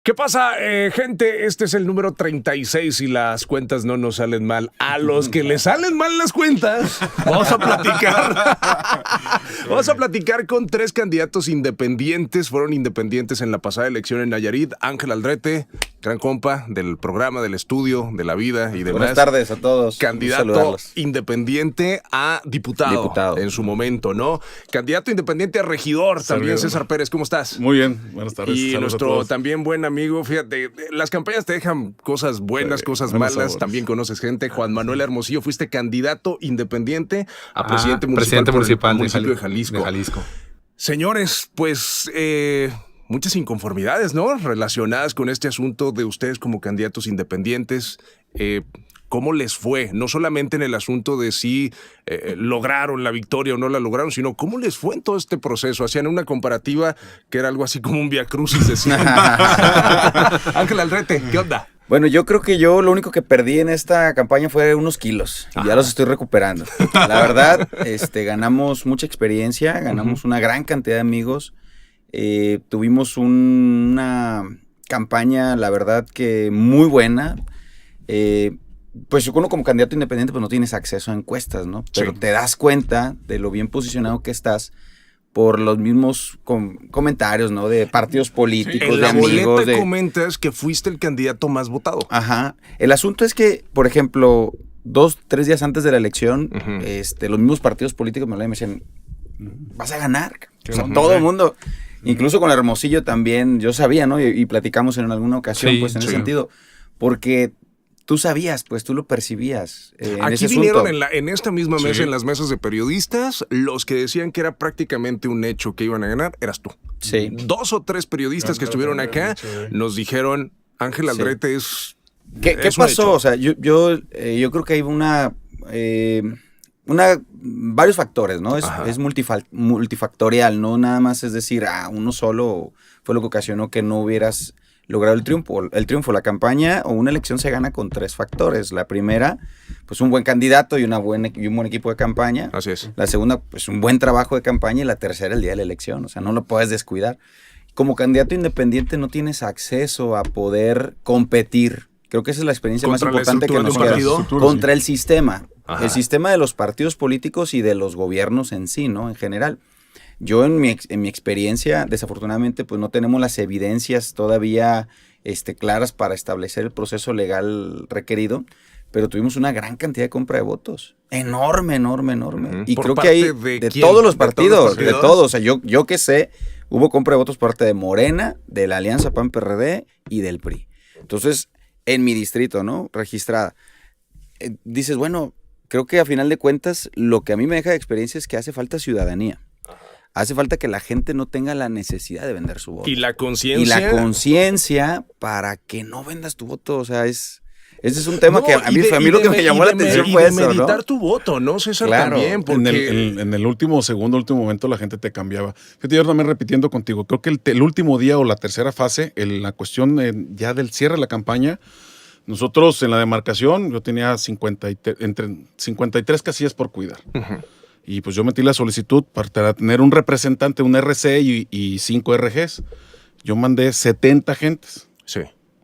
¿Qué pasa, gente? Este es el número 36 y las cuentas no nos salen mal. A los que les salen mal las cuentas, vamos a platicar. Vamos a platicar con 3 candidatos independientes. Fueron independientes en la pasada elección en Nayarit. Ángel Aldrete, gran compa del programa, del estudio, de la vida y demás. Buenas tardes a todos. Candidato independiente a diputado en su momento, ¿no? Candidato independiente a regidor también, César Pérez. ¿Cómo estás? Muy bien, buenas tardes. Y nuestro también buen amigo, fíjate, las campañas te dejan cosas buenas, cosas malas, sabores. También conoces gente. Juan Manuel Hermosillo, fuiste candidato independiente a presidente municipal del municipio de Jalisco. Señores, pues muchas inconformidades, ¿no? Relacionadas con este asunto de ustedes como candidatos independientes. ¿Cómo les fue? No solamente en el asunto de si lograron la victoria o no la lograron, sino cómo les fue en todo este proceso. Hacían una comparativa que era algo así como un viacrucis, decían. Ángel Aldrete, ¿qué onda? Bueno, yo creo que yo lo único que perdí en esta campaña fue unos kilos. Y ya los estoy recuperando. La verdad, ganamos mucha experiencia, ganamos una gran cantidad de amigos. Tuvimos una campaña, la verdad, que muy buena. Pues uno como candidato independiente pues no tienes acceso a encuestas, ¿no? Pero te das cuenta de lo bien posicionado que estás por los mismos comentarios, ¿no? De partidos políticos, de amigos. En la boleta comentas que fuiste el candidato más votado. Ajá. El asunto es que, por ejemplo, 2-3 días antes de la elección, los mismos partidos políticos me decían, vas a ganar. O sea, todo el mundo, incluso con Hermosillo también, yo sabía, ¿no? Y platicamos en alguna ocasión, pues en ese sentido, porque tú sabías, pues tú lo percibías. Aquí vinieron en esta misma mesa, en las mesas de periodistas, los que decían que era prácticamente un hecho que iban a ganar, eras tú. Sí. 2 o 3 periodistas que estuvieron acá nos dijeron, Ángel Aldrete es... ¿Qué pasó? O sea, yo creo que hay varios factores, ¿no? Es multifactorial, no nada más es decir, uno solo fue lo que ocasionó que no hubieras logrado el triunfo. La campaña o una elección se gana con 3 factores. La primera, pues un buen candidato y un buen equipo de campaña. Así es. La segunda, pues un buen trabajo de campaña. Y la tercera, el día de la elección. O sea, no lo puedes descuidar. Como candidato independiente no tienes acceso a poder competir. Creo que esa es la experiencia más importante que nos queda. Contra el sistema. Ajá. El sistema de los partidos políticos y de los gobiernos en sí, ¿no? En general. Yo en mi experiencia, desafortunadamente, pues no tenemos las evidencias todavía claras para establecer el proceso legal requerido, pero tuvimos una gran cantidad de compra de votos. Enorme. Y creo que hay de todos los partidos, de todos. O sea, yo que sé, hubo compra de votos por parte de Morena, de la Alianza PAN-PRD y del PRI. Entonces, en mi distrito, ¿no? Registrada. Dices, bueno, creo que a final de cuentas, lo que a mí me deja de experiencia es que hace falta ciudadanía. Hace falta que la gente no tenga la necesidad de vender su voto. Y la conciencia. Y la conciencia para que no vendas tu voto. O sea, ese es un tema que a mí lo que me llamó la atención fue eso, ¿no? Y meditar tu voto, ¿no, César? Claro. También, porque... En el último momento la gente te cambiaba. Fíjate, yo también repitiendo contigo, creo que el último día o la tercera fase, la cuestión ya del cierre de la campaña, nosotros en la demarcación, yo tenía entre 53 casillas por cuidar. Y pues yo metí la solicitud para tener un representante, un RC y 5 RGs. Yo mandé 70 gentes. Sí.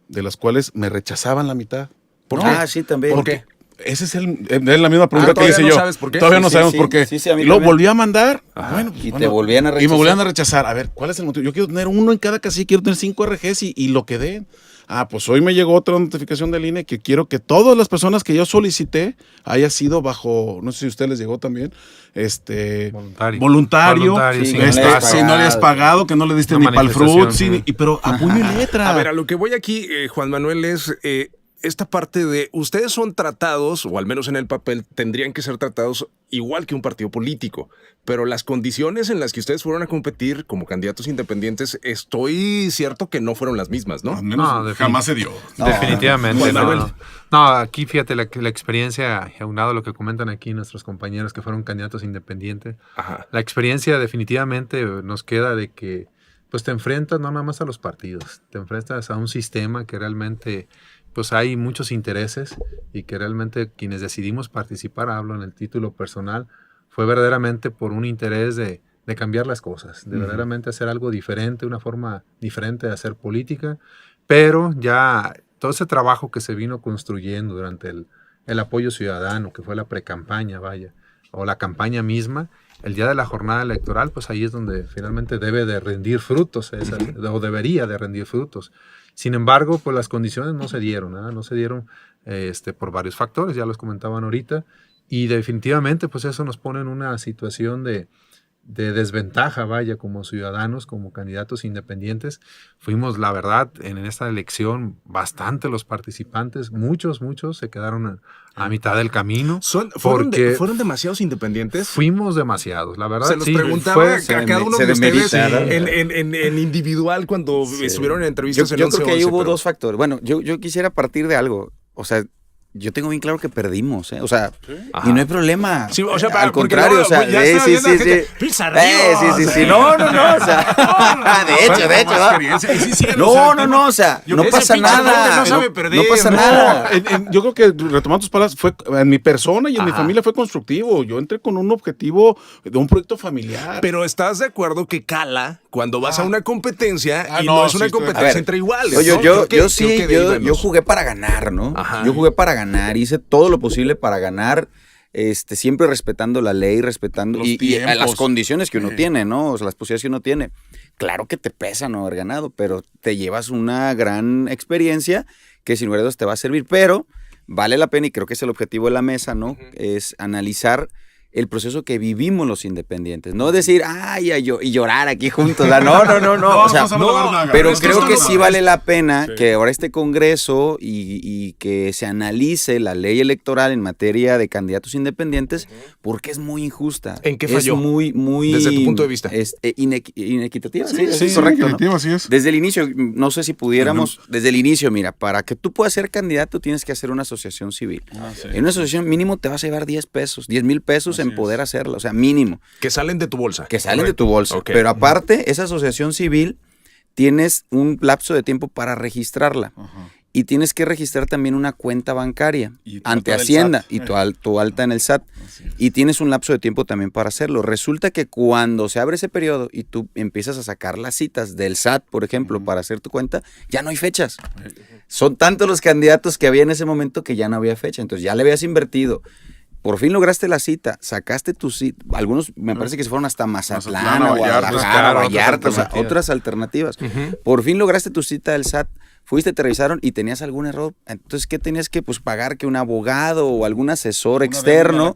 De las cuales me rechazaban la mitad. ¿Por qué? Sí, también. ¿Por qué? Esa es la misma pregunta que hice yo. ¿Sabes por qué? Todavía no sabemos por qué. Sí, a mí y luego también. volví a mandar. Te volvían a rechazar. Y me volvían a rechazar. A ver, ¿cuál es el motivo? Yo quiero tener uno en cada casilla, quiero tener 5 RGs y lo que den. Pues hoy me llegó otra notificación del INE que quiero que todas las personas que yo solicité haya sido bajo, no sé si a ustedes les llegó también, voluntario, si no le has pagado, que no le diste ni para el fruit, pero a puño y letra. A ver, a lo que voy aquí, Juan Manuel, es esta parte de ustedes son tratados, o al menos en el papel, tendrían que ser tratados igual que un partido político, pero las condiciones en las que ustedes fueron a competir como candidatos independientes, estoy cierto que no fueron las mismas, ¿no? Jamás se dio. Definitivamente no, aquí fíjate la experiencia, aunado a lo que comentan aquí nuestros compañeros que fueron candidatos independientes, la experiencia definitivamente nos queda de que pues te enfrentas no nada más a los partidos, te enfrentas a un sistema que realmente pues hay muchos intereses y que realmente quienes decidimos participar, hablo en el título personal, fue verdaderamente por un interés de cambiar las cosas, de verdaderamente hacer algo diferente, una forma diferente de hacer política, pero ya todo ese trabajo que se vino construyendo durante el apoyo ciudadano, que fue la precampaña, vaya, o la campaña misma, el día de la jornada electoral, pues ahí es donde finalmente debe de rendir frutos, o debería de rendir frutos. Sin embargo, pues las condiciones no se dieron, ¿eh? No se dieron por varios factores, ya los comentaban ahorita, y definitivamente pues eso nos pone en una situación de desventaja, vaya, como ciudadanos, como candidatos independientes. Fuimos, la verdad, en esta elección bastante los participantes, muchos se quedaron a mitad del camino. ¿Fueron demasiados independientes? Fuimos demasiados, la verdad. Se los preguntaba a cada uno de ustedes en individual cuando estuvieron en entrevistas en 11-11. Yo creo que ahí hubo dos factores. Bueno, yo quisiera partir de algo, o sea, yo tengo bien claro que perdimos, ¿eh? O sea, y no hay problema. Sí, o sea, al contrario, no, o sea, sí. No, o sea, de hecho, no, o sea, no pasa nada. No sabe perder. No pasa nada. Yo creo que, retomando tus palabras, fue en mi persona y en mi familia fue constructivo. Yo entré con un objetivo de un proyecto familiar. Pero ¿estás de acuerdo que cala cuando vas a una competencia y no es una competencia entre iguales? Yo jugué para ganar, ¿no? Yo jugué para ganar, hice todo lo posible para ganar, siempre respetando la ley, respetando y las condiciones que uno tiene, ¿no? O sea, las posibilidades que uno tiene. Claro que te pesa no haber ganado, pero te llevas una gran experiencia que sin lugar a dudas te va a servir, pero vale la pena, y creo que es el objetivo de la mesa, ¿no? Es analizar el proceso que vivimos los independientes. No decir, y llorar aquí juntos. No. O sea, pero creo que sí vale la pena que ahora este Congreso y que se analice la ley electoral en materia de candidatos independientes, porque es muy injusta. ¿En qué falló? Es muy desde tu punto de vista. Inequitativa. Sí, es correcto, inequitativa, así es. Desde el inicio, no sé si pudiéramos, desde el inicio, mira, para que tú puedas ser candidato tienes que hacer una asociación civil. En una asociación mínimo te vas a llevar 10 mil pesos en poder hacerla, o sea, mínimo. Que salen de tu bolsa. Que salen de tu bolsa. Okay. Pero aparte, esa asociación civil, tienes un lapso de tiempo para registrarla. Y tienes que registrar también una cuenta bancaria ante Hacienda y tu alta en el SAT. Y tienes un lapso de tiempo también para hacerlo. Resulta que cuando se abre ese periodo y tú empiezas a sacar las citas del SAT, por ejemplo, para hacer tu cuenta, ya no hay fechas. Son tantos los candidatos que había en ese momento que ya no había fecha. Entonces ya le habías invertido. Por fin lograste la cita, sacaste tu cita. Algunos me parece que se fueron hasta Mazatlán, Guadalajara, Vallarta, o sea, otras alternativas. Por fin lograste tu cita del SAT, fuiste, te revisaron y tenías algún error. Entonces, ¿qué tenías que pagar? Que un abogado o algún asesor externo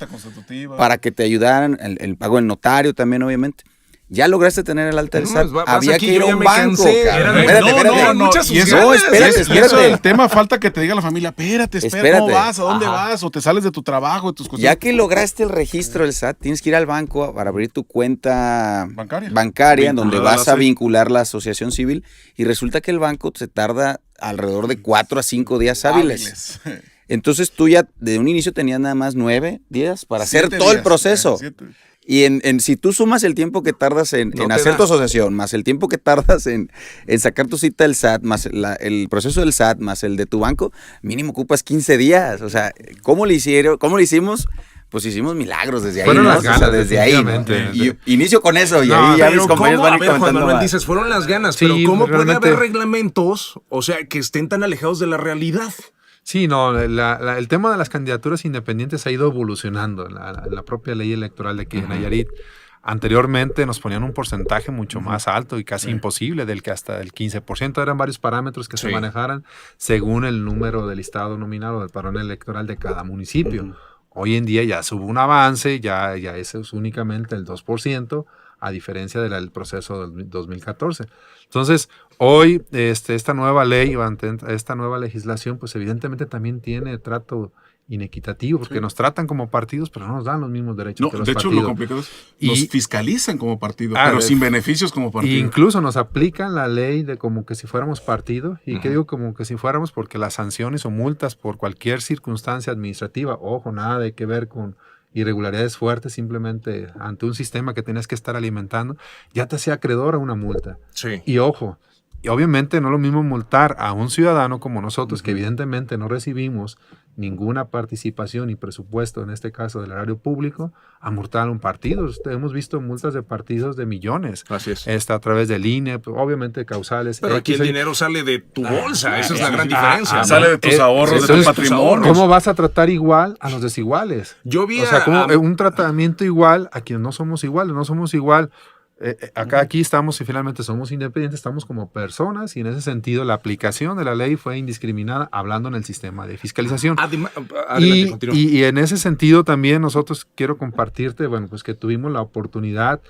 para que te ayudaran, el pago del notario también, obviamente. Ya lograste tener el alta del SAT. Había que ir a un banco. Espérate. El tema falta que te diga la familia, espérate, ¿cómo vas? ¿A dónde vas? O te sales de tu trabajo, de tus cosas. Ya que lograste el registro del SAT, tienes que ir al banco para abrir tu cuenta bancaria donde vas a vincular la asociación civil, y resulta que el banco se tarda alrededor de 4 a 5 días hábiles. Entonces tú ya de un inicio tenías nada más 9 días para hacer todo el proceso. Y si tú sumas el tiempo que tardas en hacer tu asociación, más el tiempo que tardas en sacar tu cita del SAT, más el proceso del SAT, más el de tu banco, mínimo ocupas 15 días. O sea, ¿cómo lo hicimos? Pues hicimos milagros desde ahí, ¿no? Ganas, o sea, desde ahí. Y inicio con eso, y ahí ya mis compañeros van comentando más. Dices, fueron las ganas, pero ¿cómo puede haber reglamentos, o sea, que estén tan alejados de la realidad? Sí, no, el tema de las candidaturas independientes ha ido evolucionando. La propia ley electoral de aquí en Nayarit, anteriormente nos ponían un porcentaje mucho más alto y casi imposible, del que hasta el 15%. Eran varios parámetros que se manejaran según el número del listado nominal o del padrón electoral de cada municipio. Hoy en día ya hubo un avance, ya ese es únicamente el 2%, a diferencia del proceso del 2014. Entonces, hoy esta nueva ley, esta nueva legislación, pues evidentemente también tiene trato inequitativo, porque nos tratan como partidos, pero no nos dan los mismos derechos que los partidos. De hecho, lo complicado es nos fiscalizan como partido, pero sin beneficios como partido. Incluso nos aplican la ley de como que si fuéramos partido, y que digo como que si fuéramos porque las sanciones o multas por cualquier circunstancia administrativa, ojo, nada de que ver con irregularidades fuertes, simplemente ante un sistema que tenías que estar alimentando, ya te hacía acreedor a una multa. Sí. Y ojo, y obviamente no es lo mismo multar a un ciudadano como nosotros, que evidentemente no recibimos ninguna participación y presupuesto, en este caso del erario público, a multar a un partido. Hemos visto multas de partidos de millones. Así es. A través del INE, obviamente causales. Pero aquí el dinero sale de tu bolsa, esa es la gran diferencia. Sale de tus ahorros, de tu patrimonio. ¿Cómo vas a tratar igual a los desiguales? Yo vi como un tratamiento igual a quienes no somos iguales, no somos igual. Aquí estamos y finalmente somos independientes, estamos como personas y en ese sentido la aplicación de la ley fue indiscriminada hablando en el sistema de fiscalización. Y en ese sentido también nosotros quiero compartirte, pues que tuvimos la oportunidad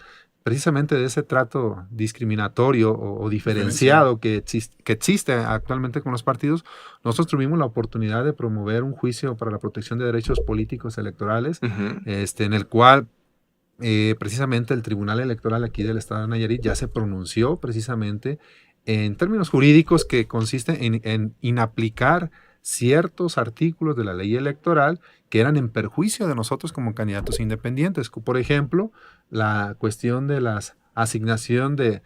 precisamente de ese trato discriminatorio o diferenciado que existe actualmente con los partidos. Nosotros tuvimos la oportunidad de promover un juicio para la protección de derechos políticos electorales, en el cual precisamente el Tribunal Electoral aquí del Estado de Nayarit ya se pronunció precisamente en términos jurídicos que consisten en inaplicar ciertos artículos de la ley electoral que eran en perjuicio de nosotros como candidatos independientes. Por ejemplo, la cuestión de la asignación de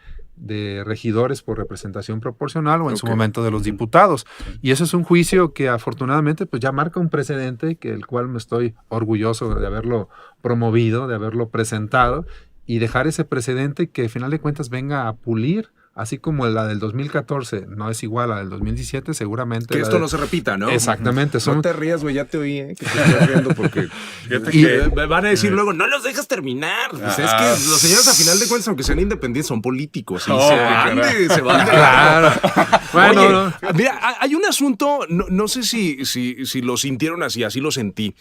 regidores por representación proporcional o en su momento de los diputados. Y eso es un juicio que afortunadamente pues ya marca un precedente el cual me estoy orgulloso de haberlo promovido, de haberlo presentado y dejar ese precedente que al final de cuentas venga a pulir, así como la del 2014 no es igual a la del 2017, seguramente. Que esto no se repita, ¿no? Exactamente. No te rías, güey, ya te oí, que te estoy riendo porque me van a decir luego, no los dejas terminar. Pues es que los señores a final de cuentas, aunque sean independientes, son políticos y se van de claro. Bueno, oye, mira, hay un asunto, no sé si lo sintieron así lo sentí.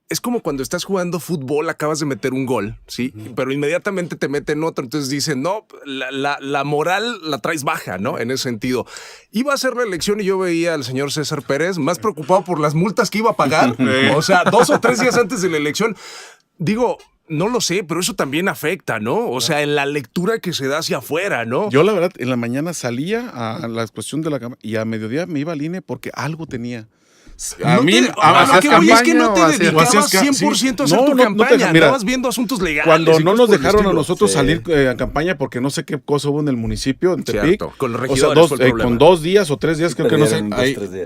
Es como cuando estás jugando fútbol, acabas de meter un gol, ¿sí? Pero inmediatamente te meten otro, entonces dicen, no, la moral la traes baja, ¿no? En ese sentido. Iba a ser la elección y yo veía al señor César Pérez más preocupado por las multas que iba a pagar. O sea, 2 o 3 días antes de la elección. Digo, no lo sé, pero eso también afecta, ¿no? O sea, en la lectura que se da hacia afuera, ¿no? Yo, la verdad, en la mañana salía a la exposición de la Cámara y a mediodía me iba al INE porque algo tenía. A no mí, es que no te dedicabas 100% a hacer tu campaña, andabas viendo asuntos legales. Cuando no nos dejaron a nosotros salir a campaña porque no sé qué cosa hubo en el municipio, en Tepic. Con los regidores, o sea, con 2 días o 3 días, creo que no sé,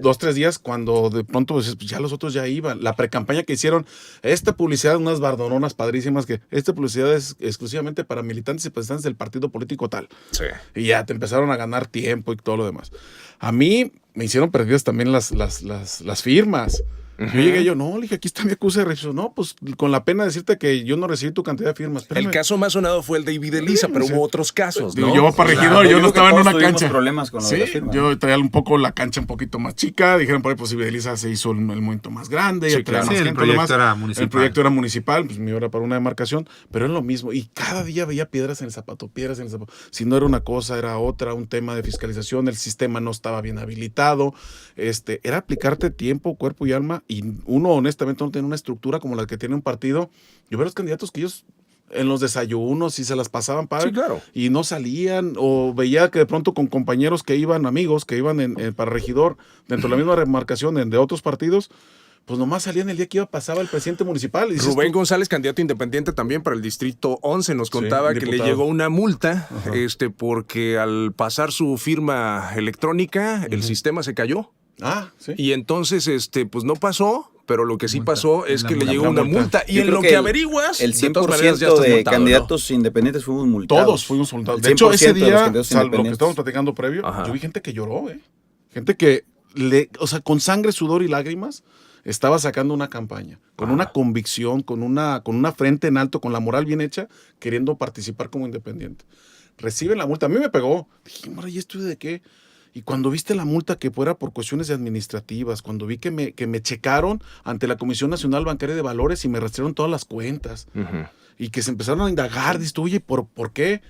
2, 3 días, cuando de pronto pues, ya los otros ya iban. La precampaña que hicieron, esta publicidad, unas bardononas padrísimas, que esta publicidad es exclusivamente para militantes y representantes del partido político tal. Sí. Y ya te empezaron a ganar tiempo y todo lo demás. A mí me hicieron perdidas también las firmas. Yo llegué, no, le dije, aquí está mi acusa de registro. No, pues con la pena decirte que yo no recibí tu cantidad de firmas. Espérame. El caso más sonado fue el de David Elisa, pero hubo otros casos, ¿no? Yo para regidor, yo no estaba en una cancha. Problemas con lo de las firmas. Yo traía un poco la cancha un poquito más chica. Dijeron por ahí, pues David Elisa se hizo el movimiento más grande. Sí, claro. Más el proyecto era municipal. El proyecto era municipal, pues me iba para una demarcación, pero es lo mismo. Y cada día veía piedras en el zapato. Si no era una cosa, era otra, un tema de fiscalización, el sistema no estaba bien habilitado. Era aplicarte tiempo, cuerpo y alma, y uno honestamente no tiene una estructura como la que tiene un partido. Yo veo los candidatos que ellos en los desayunos y se las pasaban padre, sí, claro, y no salían, o veía que de pronto con compañeros que iban, amigos que iban para regidor dentro de la misma remarcación de otros partidos, pues nomás salían el día que pasaba el presidente municipal. Y Rubén González, candidato independiente también para el distrito 11, nos contaba que le llegó una multa porque al pasar su firma electrónica el sistema se cayó. Sí. Y entonces pues no pasó. Pero lo que sí pasó es que le llegó una multa. Y en lo que averiguas, el 100% de candidatos independientes fuimos multados. Todos fuimos multados. De hecho, ese día, salvo lo que estábamos platicando previo, yo vi gente que lloró, gente que, con sangre, sudor y lágrimas, estaba sacando una campaña, con una convicción, con una frente en alto, con la moral bien hecha, queriendo participar como independiente. Reciben la multa. A mí me pegó. Dije, ¿y esto de qué? Y cuando viste la multa que fuera por cuestiones administrativas, cuando vi que me checaron ante la Comisión Nacional Bancaria de Valores y me rastrearon todas las cuentas, y que se empezaron a indagar, dices tú, oye, ¿por qué?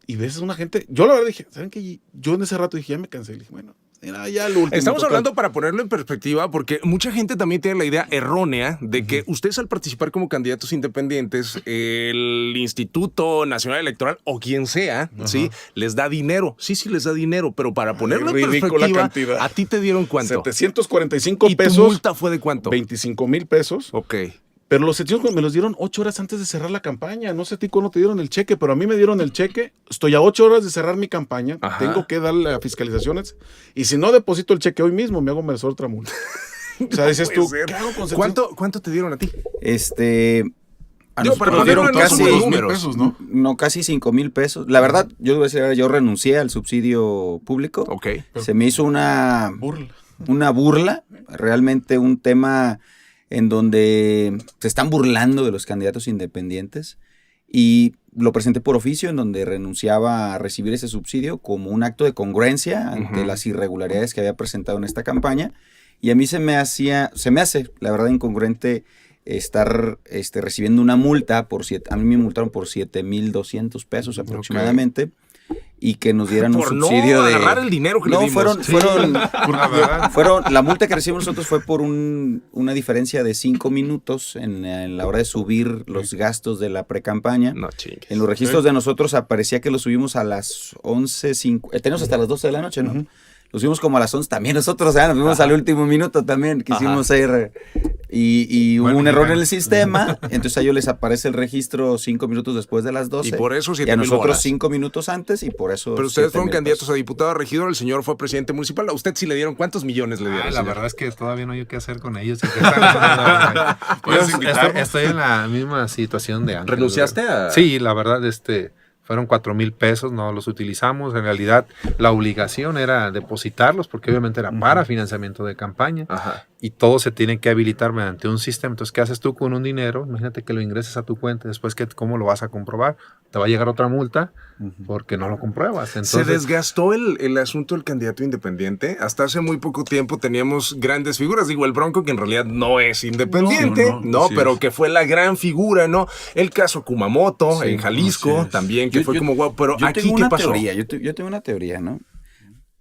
Y ves a una gente, yo la verdad dije, ¿saben qué? Yo en ese rato dije, ya me cansé, dije, bueno, era ya lo último. Estamos hablando para ponerlo en perspectiva, porque mucha gente también tiene la idea errónea de que ustedes al participar como candidatos independientes, el Instituto Nacional Electoral o quien sea, ¿sí? Les da dinero. Sí, les da dinero, pero para ponerlo en perspectiva, cantidad. ¿A ti te dieron cuánto? 745 pesos. ¿Y tu multa fue de cuánto? 25,000 pesos. Ok. Pero los sencillos me los dieron 8 horas antes de cerrar la campaña. No sé a ti cuándo te dieron el cheque, pero a mí me dieron el cheque. Estoy a 8 horas de cerrar mi campaña. Ajá. Tengo que darle a fiscalizaciones. Y si no deposito el cheque hoy mismo, me hago merecer otra multa. O sea, dices tú, ¿qué hago con ¿Cuánto te dieron a ti? A nosotros nos dieron casi $2,000, ¿no? No, casi $5,000. La verdad, yo renuncié al subsidio público. Okay. Se me hizo una burla, realmente un tema en donde se están burlando de los candidatos independientes, y lo presenté por oficio, en donde renunciaba a recibir ese subsidio como un acto de congruencia ante las irregularidades que había presentado en esta campaña, y a mí se me hace, la verdad, incongruente estar recibiendo una multa a mí me multaron por $7,200 aproximadamente, y que nos dieran un subsidio de agarrar el dinero que le dimos. La multa que recibimos nosotros fue por una diferencia de 5 minutos en la hora de subir los gastos de la precampaña. No chingues. En los registros de nosotros aparecía que lo subimos a las 11:05. Tenemos hasta las 12 de la noche, ¿no? Lo subimos como a las 11 también nosotros, nos fuimos al último minuto también, quisimos ir, y hubo un error en el sistema, entonces a ellos les aparece el registro 5 minutos después de las 12. Y por eso 7,000 y a nosotros bolas. 5 minutos antes, y por eso. Pero ustedes fueron candidatos a diputado, a regidor, el señor fue presidente municipal. ¿A usted sí le dieron? ¿Cuántos millones le dieron? La verdad es que todavía no hay qué hacer con ellos. Estoy en la misma situación de antes. ¿Renunciaste a...? Sí, la verdad, fueron $4,000, no los utilizamos. En realidad, la obligación era depositarlos, porque obviamente era para financiamiento de campaña. Ajá. Y todo se tiene que habilitar mediante un sistema. Entonces, ¿qué haces tú con un dinero? Imagínate que lo ingreses a tu cuenta. Después, ¿cómo lo vas a comprobar? Te va a llegar otra multa porque no lo compruebas. Entonces, ¿se desgastó el asunto del candidato independiente? Hasta hace muy poco tiempo teníamos grandes figuras. Digo, el Bronco, que en realidad no es independiente, pero que fue la gran figura, ¿no? El caso Kumamoto en Jalisco también, que fue como guau. Pero aquí, ¿qué pasó? Yo tengo una teoría, ¿no?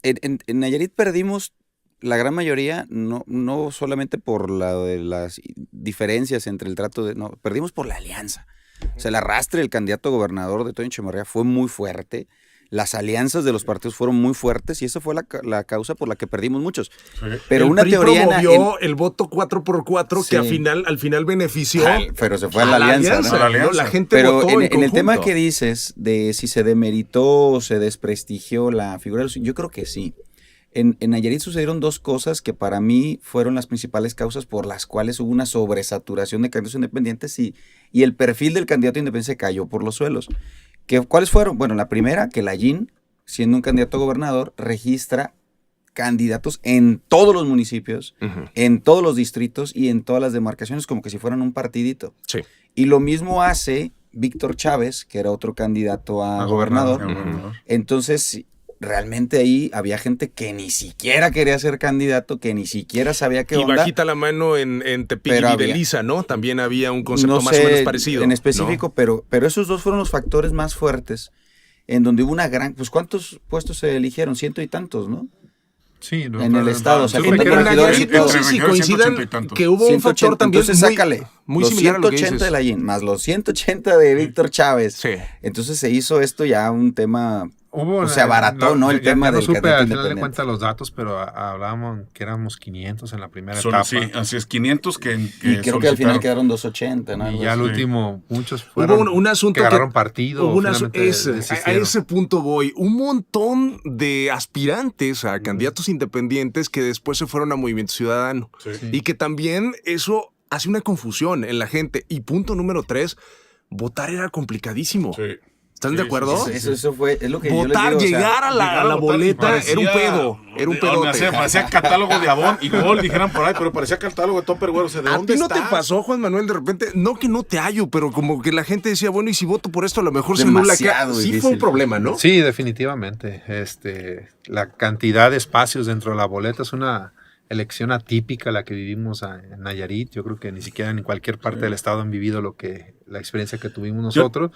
En Nayarit perdimos la gran mayoría, no solamente por las diferencias entre el trato perdimos por la alianza. O sea, el arrastre del candidato gobernador de Toño Echeverría fue muy fuerte. Las alianzas de los partidos fueron muy fuertes, y esa fue la causa por la que perdimos muchos. Pero el una PRI teoría promovió el voto 4x4 que al final benefició. Pero se fue a la alianza, ¿no? La gente pero votó en el tema que dices de si se demeritó o se desprestigió la figura, yo creo que sí. En Nayarit sucedieron 2 cosas que para mí fueron las principales causas por las cuales hubo una sobresaturación de candidatos independientes, y el perfil del candidato independiente se cayó por los suelos. ¿Cuáles fueron? Bueno, la primera, que Layín, siendo un candidato a gobernador, registra candidatos en todos los municipios, en todos los distritos y en todas las demarcaciones, como que si fueran un partidito. Sí. Y lo mismo hace Víctor Chávez, que era otro candidato a gobernador. Entonces, realmente ahí había gente que ni siquiera quería ser candidato, que ni siquiera sabía qué onda. Y bajita la mano en Tepic y Videliza, ¿no? También había un concepto más o menos parecido. En específico, ¿no? pero esos 2 fueron los factores más fuertes, en donde hubo una gran... Pues, ¿cuántos puestos se eligieron? 100 y tantos, ¿no? Sí, en el estado. O sea, en Nayarit, no sé si coincidan que hubo un factor también entonces, sácale muy los similar 180 de Layín, más los 180 de Víctor Chávez. Sí. Entonces se hizo esto ya un tema... se abarató, ¿no? El tema del candidato independiente. Al final de cuentas los datos, pero hablábamos que éramos 500 en la primera etapa. Sí, así es, 500 que y creo que al final quedaron 280, ¿no? Y ya al último, muchos fueron hubo un asunto que agarraron partido. A ese punto voy. Un montón de aspirantes a candidatos independientes que después se fueron a Movimiento Ciudadano. Sí. Y que también eso hace una confusión en la gente. Y punto número 3, votar era complicadísimo. Sí. ¿Están de acuerdo? Eso fue, es lo que votar, yo les digo, llegar a la boleta, era un pedo. Era un pedote. Parecía catálogo de Avon y Gol, dijeran por ahí, pero parecía catálogo de Tupperware. O sea, ¿de dónde está? ¿A ti no te pasó, Juan Manuel, de repente? No que no te hallo, pero como que la gente decía, bueno, y si voto por esto, a lo mejor se anula acá. Sí fue un problema, ¿no? Sí, definitivamente. La cantidad de espacios dentro de la boleta es una elección atípica la que vivimos en Nayarit. Yo creo que ni siquiera en cualquier parte del estado han vivido la experiencia que tuvimos nosotros.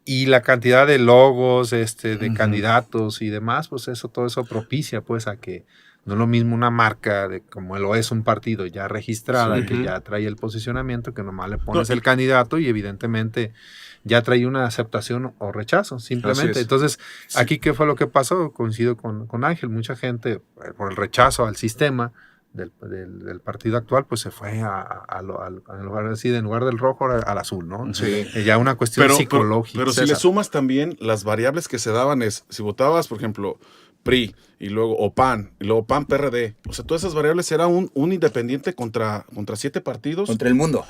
Y la cantidad de logos, de candidatos y demás, pues todo eso propicia pues a que no es lo mismo una marca como lo es un partido ya registrada, que ya trae el posicionamiento, que nomás le pones el candidato y evidentemente ya trae una aceptación o rechazo, simplemente. Entonces, aquí, ¿qué fue lo que pasó? Coincido con Ángel, mucha gente, por el rechazo al sistema, del partido actual, pues se fue en lugar del rojo al azul, ¿no? Sí. Ya una cuestión psicológica. Pero si le sumas también las variables que se daban es, si votabas, por ejemplo, PRI, y luego o PAN, y luego PAN, PRD, o sea, todas esas variables era un independiente contra 7 partidos. Contra el mundo.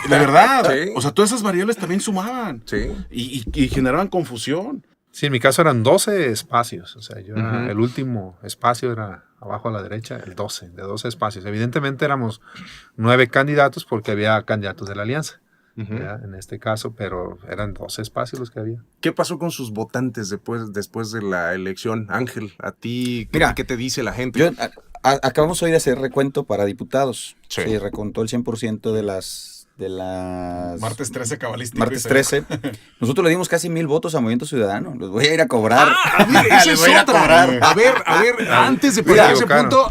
De verdad. Sí. O sea, todas esas variables también sumaban. Sí. Y generaban confusión. Sí, en mi caso eran 12 espacios, o sea, el último espacio era abajo a la derecha, el 12, de 12 espacios. Evidentemente éramos 9 candidatos porque había candidatos de la alianza, en este caso, pero eran 12 espacios los que había. ¿Qué pasó con sus votantes después de la elección? Ángel, a ti, ¿qué te dice la gente? Acabamos hoy de hacer recuento para diputados. Sí. Se recontó el 100% de las Martes 13 cabalístico. Martes 13. Nosotros le dimos casi 1,000 votos a Movimiento Ciudadano. Los voy a ir a cobrar. A ver, esa es otra. A ver, antes de pasar a ese punto,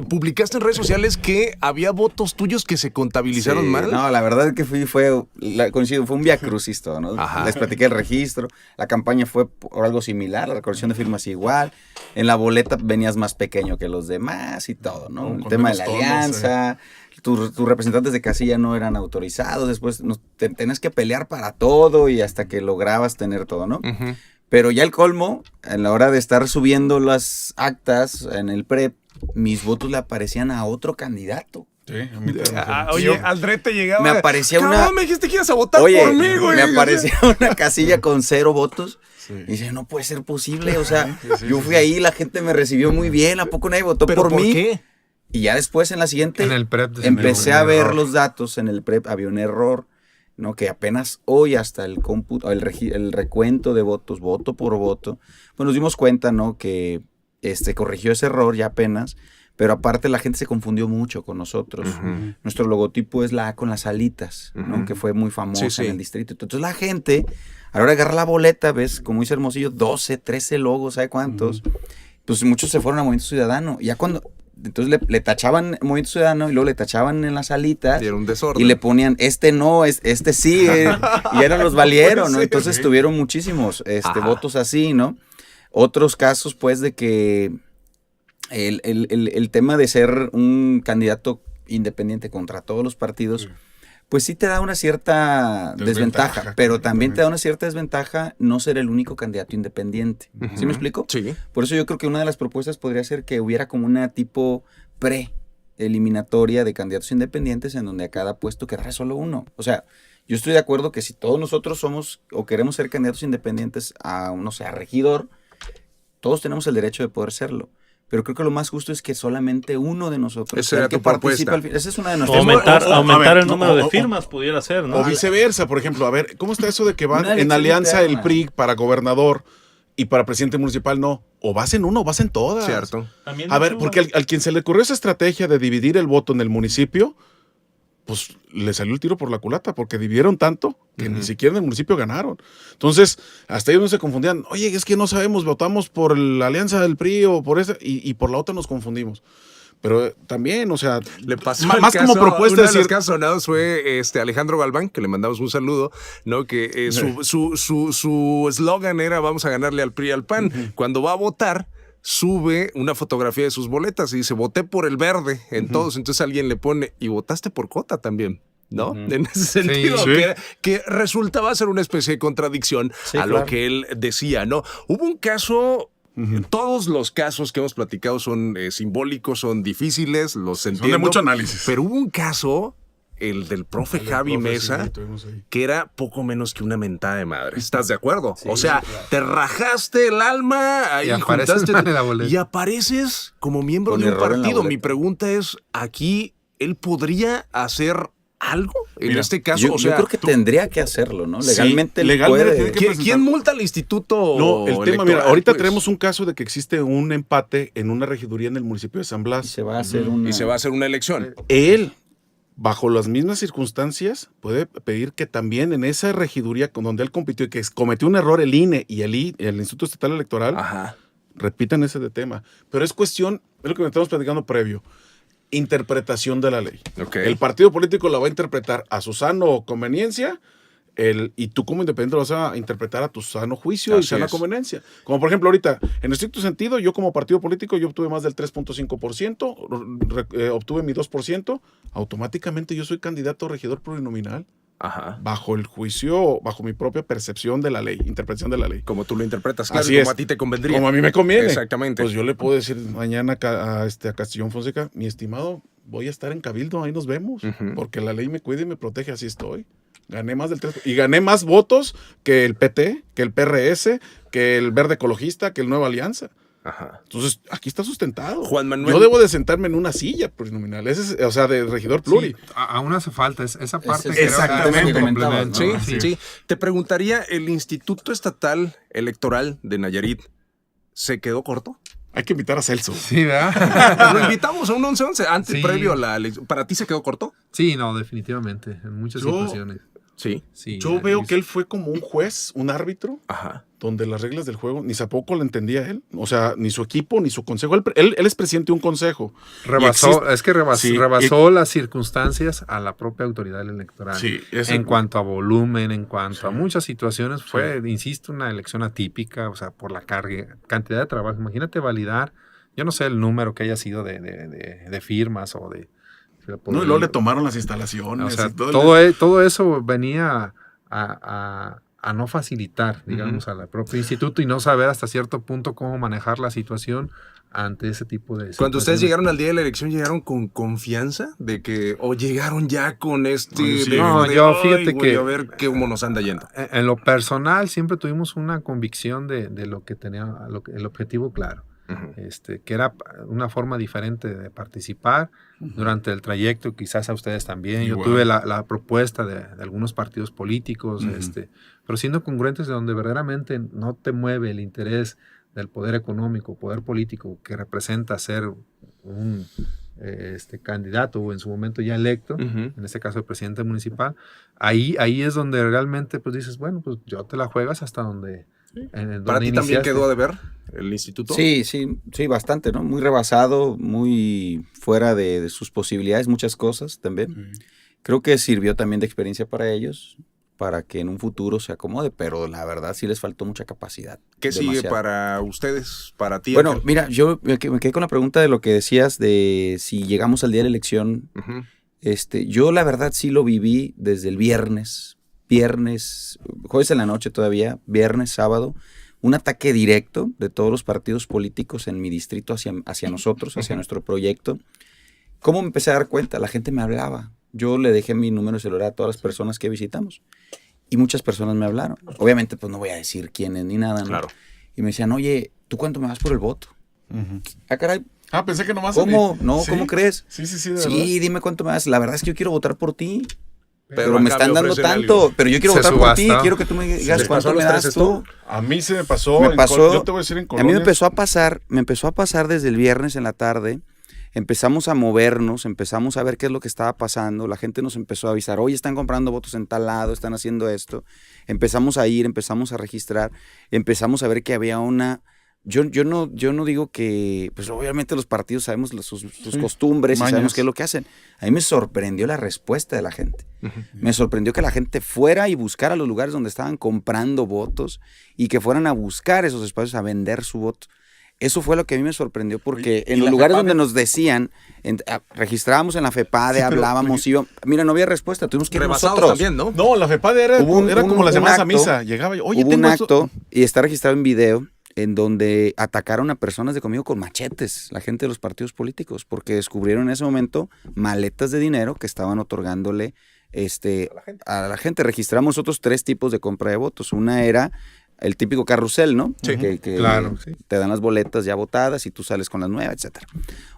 publicaste en redes sociales que había votos tuyos que se contabilizaron mal. No, la verdad es que fue un viacrucis todo, ¿no? Ajá. Les platiqué el registro. La campaña fue por algo similar, la recolección de firmas igual. En la boleta venías más pequeño que los demás y todo, ¿no? El tema de la alianza. Tus representantes de casilla no eran autorizados, después tenías que pelear para todo y hasta que lograbas tener todo, ¿no? Uh-huh. Pero ya el colmo, en la hora de estar subiendo las actas en el PREP, mis votos le aparecían a otro candidato. Sí, a mí también. Oye, Aldrete llegaba. Me aparecía me dijiste que ibas a votar por mí, güey. Me aparecía una casilla con 0 votos. Sí. Y dice, no puede ser posible, o sea, yo fui ahí, la gente me recibió muy bien, ¿a poco nadie votó por mí? ¿Por qué? Y ya después en la siguiente en el PREP empecé a ver los datos, en el PREP había un error, ¿no? Que apenas hoy hasta el cómputo, el recuento de votos, voto por voto, pues nos dimos cuenta, ¿no? Que corrigió ese error ya apenas, pero aparte la gente se confundió mucho con nosotros. Uh-huh. Nuestro logotipo es la A con las alitas, ¿no? Uh-huh. Que fue muy famosa en el distrito. Entonces la gente, a la hora de agarrar la boleta, ves, como dice Hermosillo, 12, 13 logos, ¿sabe cuántos? Uh-huh. Pues muchos se fueron a Movimiento Ciudadano. Y ya cuando... Entonces le tachaban Movimiento Ciudadano y luego le tachaban en las alitas. Y era un desorden. Y le ponían, no, este sí. Y eran los valieron, ¿no? Entonces tuvieron muchísimos votos así, ¿no? Otros casos, pues, de que el tema de ser un candidato independiente contra todos los partidos, pues sí te da una cierta desventaja, pero también te da una cierta desventaja no ser el único candidato independiente. Uh-huh. ¿Sí me explico? Sí. Por eso yo creo que una de las propuestas podría ser que hubiera como una tipo pre-eliminatoria de candidatos independientes en donde a cada puesto quedara solo uno. O sea, yo estoy de acuerdo que si todos nosotros somos o queremos ser candidatos independientes a, no sé, a regidor, todos tenemos el derecho de poder serlo. Pero creo que lo más justo es que solamente uno de nosotros esa era tu propuesta. Esa es una de nuestras aumentar el número de firmas pudiera ser, ¿no? O viceversa, por ejemplo. A ver, ¿cómo está eso de que van en alianza el PRI para gobernador y para presidente municipal no? O vas en uno o vas en todas. Cierto. A ver, porque al quien se le ocurrió esa estrategia de dividir el voto en el municipio, pues le salió el tiro por la culata, porque dividieron tanto que ni siquiera en el municipio ganaron. Entonces, hasta ellos no se confundían. Oye, es que no sabemos, votamos por la alianza del PRI o por esa, y por la otra nos confundimos. Pero también, o sea, le pasó más caso, como propuesta uno de los casos sonados fue Alejandro Galván, que le mandamos un saludo, ¿no? Que su eslogan era vamos a ganarle al PRI y al PAN. Uh-huh. Cuando va a votar, sube una fotografía de sus boletas y dice, voté por el verde en todos. Entonces alguien le pone, y votaste por Cota también, ¿no? En ese sentido, que resultaba ser una especie de contradicción a lo que él decía, ¿no? Hubo un caso... Todos los casos que hemos platicado son simbólicos, son difíciles, los entiendo. Son de mucho análisis. Pero hubo un caso, el del profe Javi Mesa, que era poco menos que una mentada de madre. ¿Estás de acuerdo? Sí, o sea, te rajaste el alma y apareces y apareces como miembro de un partido. Mi pregunta es, ¿aquí él podría hacer algo en este caso? Yo creo que tendría que hacerlo, ¿no? Legalmente, puede. ¿Quién multa al instituto? No, el tema, mira, ahorita tenemos un caso de que existe un empate en una regiduría en el municipio de San Blas. Y se va a hacer una elección. Él, bajo las mismas circunstancias, puede pedir que también en esa regiduría con donde él compitió y que cometió un error el INE y el Instituto Estatal Electoral, repitan ese tema. Pero es cuestión, es lo que me estamos platicando previo, interpretación de la ley. Okay. El partido político la va a interpretar a su sano conveniencia y tú como independiente lo vas a interpretar a tu sano juicio y sana conveniencia. Como por ejemplo ahorita, en estricto sentido, yo como partido político, yo obtuve más del 3.5%, obtuve mi 2%, automáticamente yo soy candidato a regidor plurinominal. Ajá. Bajo el juicio, bajo mi propia percepción de la ley, interpretación de la ley. Como tú lo interpretas, claro, Así como es. a ti te convendría. Como a mí me conviene. Exactamente. Pues yo le puedo decir mañana a Castellón Fonseca, mi estimado, voy a estar en Cabildo, ahí nos vemos, porque la ley me cuida y me protege, así estoy. Gané más del 3%. Y gané más votos que el PT, que el PRS, que el Verde Ecologista, que el Nueva Alianza. Ajá. Entonces, aquí está sustentado. Juan Manuel. Yo debo de sentarme en una silla plurinominal, o sea, de regidor pluri. Sí, aún hace falta esa parte. Exactamente. Sí. Te preguntaría, ¿el Instituto Estatal Electoral de Nayarit se quedó corto? Hay que invitar a Celso. Sí, ¿verdad? Lo invitamos a un 11-11 previo a la elección. ¿Para ti se quedó corto? Sí, no, definitivamente, en muchas situaciones. Sí. Yo veo que él fue como un juez, un árbitro, Ajá, donde las reglas del juego ni tampoco lo entendía él. O sea, ni su equipo, ni su consejo. Él es presidente de un consejo. Rebasó las circunstancias a la propia autoridad electoral. Sí, en cuanto a volumen, en cuanto a muchas situaciones, fue, insisto, una elección atípica, o sea, por la cantidad de trabajo. Imagínate validar, yo no sé el número que haya sido de firmas o de... No, y luego le tomaron las instalaciones. O sea, todo eso venía a no facilitar, digamos, al propio instituto y no saber hasta cierto punto cómo manejar la situación ante ese tipo de situaciones. Cuando ustedes llegaron al día de la elección, ¿llegaron con confianza de que, o llegaron ya con fíjate que a ver cómo nos anda yendo? En lo personal siempre tuvimos una convicción de lo que tenía, el objetivo claro. Que era una forma diferente de participar durante el trayecto, quizás a ustedes también. Yo tuve la propuesta de algunos partidos políticos, pero siendo congruentes de donde verdaderamente no te mueve el interés del poder económico, poder político que representa ser un candidato o en su momento ya electo, en este caso el presidente municipal, ahí es donde realmente pues dices, bueno, pues yo te la juegas hasta donde... ¿Para ti también quedó de ver el instituto? Sí, bastante, ¿no? Muy rebasado, muy fuera de sus posibilidades, muchas cosas también. Creo que sirvió también de experiencia para ellos, para que en un futuro se acomode, pero la verdad sí les faltó mucha capacidad. ¿Qué sigue para ustedes, para ti? Bueno, mira, yo me quedé con la pregunta de lo que decías de si llegamos al día de la elección. Yo la verdad sí lo viví desde el viernes, jueves en la noche todavía, viernes, sábado, un ataque directo de todos los partidos políticos en mi distrito hacia nosotros, hacia nuestro proyecto. ¿Cómo me empecé a dar cuenta? La gente me hablaba. Yo le dejé mi número de celular a todas las personas que visitamos y muchas personas me hablaron. Obviamente, pues no voy a decir quiénes ni nada, ¿no? Claro. Y me decían, oye, ¿tú cuánto me das por el voto? Ah, caray. Pensé que nomás... ¿Cómo? No, ¿sí? ¿Cómo crees? Sí, sí, dime cuánto me das. La verdad es que yo quiero votar por ti. Pero me están dando tanto, pero yo quiero votar por ti, quiero que tú me digas cuánto me das tú. A mí se me pasó, yo te voy a decir en Colonias. A mí me empezó a pasar desde el viernes en la tarde, empezamos a movernos, empezamos a ver qué es lo que estaba pasando, la gente nos empezó a avisar, oye, están comprando votos en tal lado, están haciendo esto, empezamos a ir, empezamos a registrar, empezamos a ver que había una... Yo no digo que, pues obviamente los partidos sabemos sus costumbres y sabemos qué es lo que hacen. A mí me sorprendió la respuesta de la gente. Me sorprendió que la gente fuera y buscara los lugares donde estaban comprando votos y que fueran a buscar esos espacios a vender su voto. Eso fue lo que a mí me sorprendió porque en los lugares donde nos decían, registrábamos en la FEPADE, hablábamos, mira, no había respuesta, tuvimos que ir nosotros. También, ¿no? No, la FEPADE era como las llamadas a misa. Llegaba yo, oye, hubo un acto y está registrado en video en donde atacaron a personas de conmigo con machetes, la gente de los partidos políticos, porque descubrieron en ese momento maletas de dinero que estaban otorgándole a la gente. Registramos nosotros 3 tipos de compra de votos. Una era el típico carrusel, ¿no? Sí, que claro, sí. Te dan las boletas ya votadas y tú sales con las nuevas, etcétera.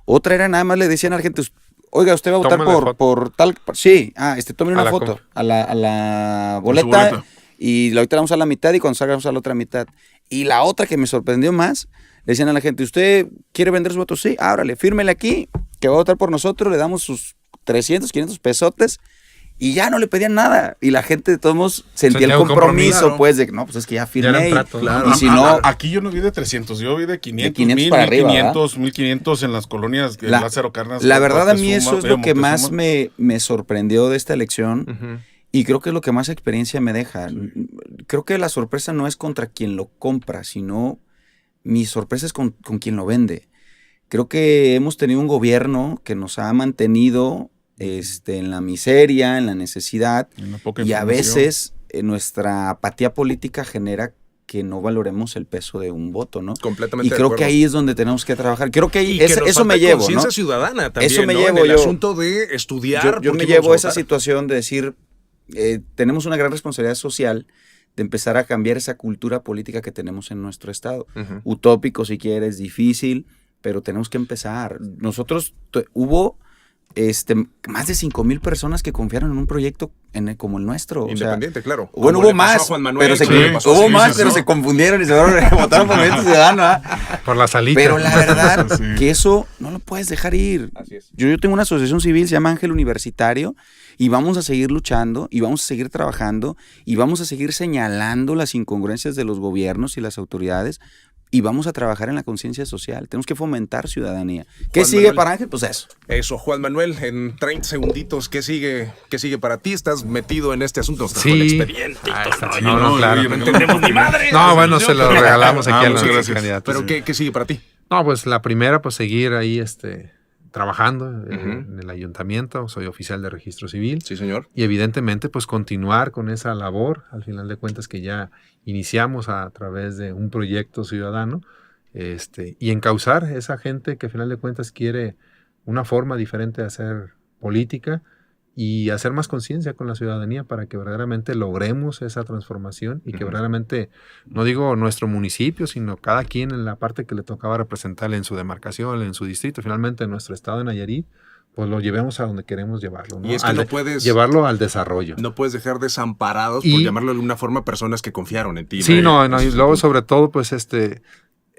Otra era nada más le decían a la gente, oiga, usted va a votar por tal... Sí, tome una foto a la boleta. Y ahorita la vamos a la mitad y cuando salga vamos a la otra mitad. Y la otra que me sorprendió más, le decían a la gente, ¿usted quiere vender sus votos? Sí, órale, fírmele aquí, que va a votar por nosotros, le damos sus 300, 500 pesotes y ya no le pedían nada. Y la gente de todos modos sentía el compromiso, claro. Pues, de que no, pues es que ya firmé. Claro. Y si no... Aquí yo no vi de 300, yo vi de 500, 500 para arriba, 1500 en las colonias de Lázaro Cárdenas. La verdad a mí eso es lo que más me sorprendió de esta elección. Y creo que es lo que más experiencia me deja. Creo que la sorpresa no es contra quien lo compra, sino mi sorpresa es con quien lo vende. Creo que hemos tenido un gobierno que nos ha mantenido en la miseria, en la necesidad, y a veces nuestra apatía política genera que no valoremos el peso de un voto, ¿no? Completamente. Y creo que ahí es donde tenemos que trabajar. Creo que ahí eso me llevo, ¿no? Conciencia ciudadana también, eso me ¿no? llevo en el yo. asunto de estudiar. Yo me llevo esa situación de decir, tenemos una gran responsabilidad social de empezar a cambiar esa cultura política que tenemos en nuestro estado. Utópico si quieres, difícil, pero tenemos que empezar. Nosotros hubo más de 5,000 personas que confiaron en un proyecto como el nuestro. Independiente, claro. Bueno, hubo más, pero se confundieron y se votaron por Movimiento Ciudadano. Por la salita. Pero la verdad que eso no lo puedes dejar ir. Así es. Yo tengo una asociación civil, se llama Ángel Universitario, y vamos a seguir luchando, y vamos a seguir trabajando, y vamos a seguir señalando las incongruencias de los gobiernos y las autoridades, y vamos a trabajar en la conciencia social. Tenemos que fomentar ciudadanía. ¿Qué sigue para Ángel? Pues eso. Eso, Juan Manuel, en 30 segunditos, ¿qué sigue para ti? ¿Estás metido en este asunto? Sí. Con el expediente. No, claro. No entendemos ni madre. No, bueno, se lo regalamos aquí a los candidatos. Pero ¿qué sigue para ti? No, pues la primera, pues seguir ahí trabajando en el ayuntamiento. Soy oficial de registro civil. Sí, señor. Y evidentemente, pues continuar con esa labor, al final de cuentas, que ya iniciamos a través de un proyecto ciudadano, y encauzar esa gente que al final de cuentas quiere una forma diferente de hacer política y hacer más conciencia con la ciudadanía para que verdaderamente logremos esa transformación y que verdaderamente, no digo nuestro municipio, sino cada quien en la parte que le tocaba representarle en su demarcación, en su distrito, finalmente en nuestro estado de Nayarit, pues lo llevemos a donde queremos llevarlo, ¿no? Y es que no puedes llevarlo al desarrollo. No puedes dejar desamparados, por llamarlo de alguna forma, personas que confiaron en ti. Sí, no, y luego sobre todo, pues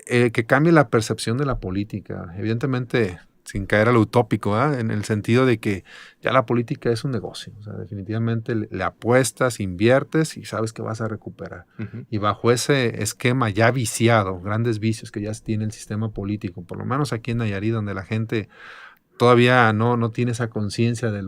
que cambie la percepción de la política. Evidentemente, sin caer a lo utópico, en el sentido de que ya la política es un negocio. O sea, definitivamente le apuestas, inviertes y sabes que vas a recuperar. Y bajo ese esquema ya viciado, grandes vicios que ya tiene el sistema político, por lo menos aquí en Nayarit, donde la gente todavía no tiene esa conciencia del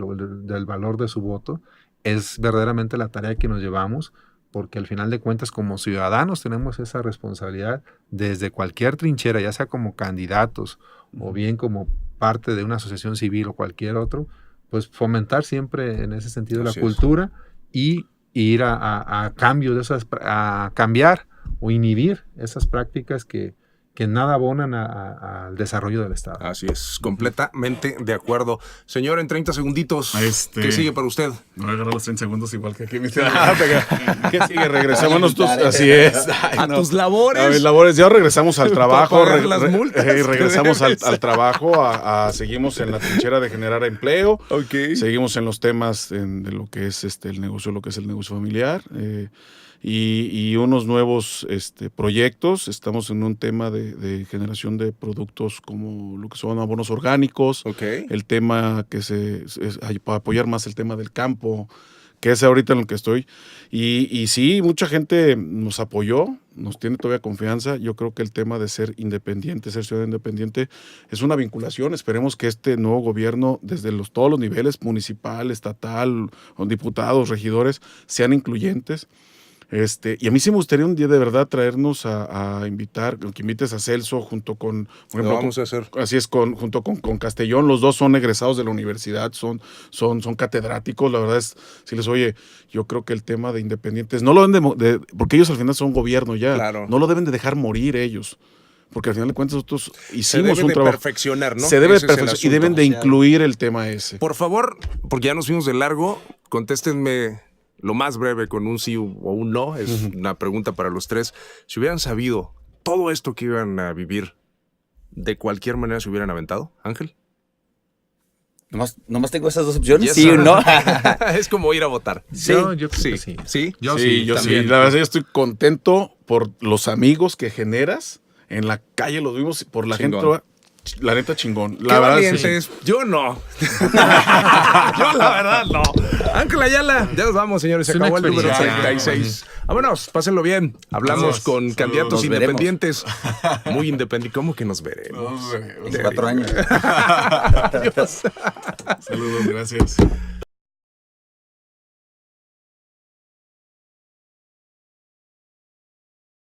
valor de su voto, es verdaderamente la tarea que nos llevamos, porque al final de cuentas como ciudadanos tenemos esa responsabilidad desde cualquier trinchera, ya sea como candidatos o bien como parte de una asociación civil o cualquier otro, pues fomentar siempre en ese sentido la cultura y ir a cambio de esas, a cambiar o inhibir esas prácticas que nada abonan al desarrollo del Estado. Así es, completamente de acuerdo. Señor, en 30 segunditos, ¿qué sigue para usted? No voy a agarrar los 30 segundos igual que aquí. ¿Qué sigue? Regresamos así es. A tus labores. A mis labores. Ya regresamos al trabajo. Las multas. Regresamos al trabajo. Seguimos en la trinchera de generar empleo. Okay. Seguimos en los temas de lo que es el negocio, lo que es el negocio familiar. Y unos nuevos proyectos. Estamos en un tema de generación de productos como lo que son abonos orgánicos. Okay. El tema que es para apoyar más el tema del campo, que es ahorita en el que estoy. Y sí, mucha gente nos apoyó, nos tiene todavía confianza. Yo creo que el tema de ser independiente, ser ciudadano independiente, es una vinculación. Esperemos que este nuevo gobierno, desde todos los niveles, municipal, estatal, diputados, regidores, sean incluyentes. Y a mí sí me gustaría un día de verdad traernos a invitar, que invites a Celso junto con, por ejemplo, lo vamos a hacer. Así es, junto con Castellón. Los dos son egresados de la universidad, son catedráticos. La verdad es, si les oye, yo creo que el tema de independientes, no lo deben porque ellos al final son gobierno ya, claro. No lo deben de dejar morir ellos. Porque al final de cuentas nosotros hicimos un trabajo. Se debe de perfeccionar, ¿no? Se debe de perfeccionar y deben de incluir el tema ese. Por favor, porque ya nos fuimos de largo, contéstenme lo más breve con un sí o un no. Es una pregunta para los tres. Si hubieran sabido todo esto que iban a vivir, ¿de cualquier manera se hubieran aventado, Ángel? Nomás tengo esas dos opciones, sí o no. Es como ir a votar. Sí, yo creo que sí. ¿Sí? Yo sí. La verdad, yo estoy contento por los amigos que generas. En la calle los vimos, por la gente. La neta, chingón. La verdad, valientes. Sí. Yo no. Yo la verdad no. Ángel Ayala, ya nos vamos, señores. Se acabó el número 36. Vámonos, pásenlo bien. Hablamos con candidatos independientes. Muy independientes. ¿Cómo que nos veremos? 4 años. Saludos, gracias.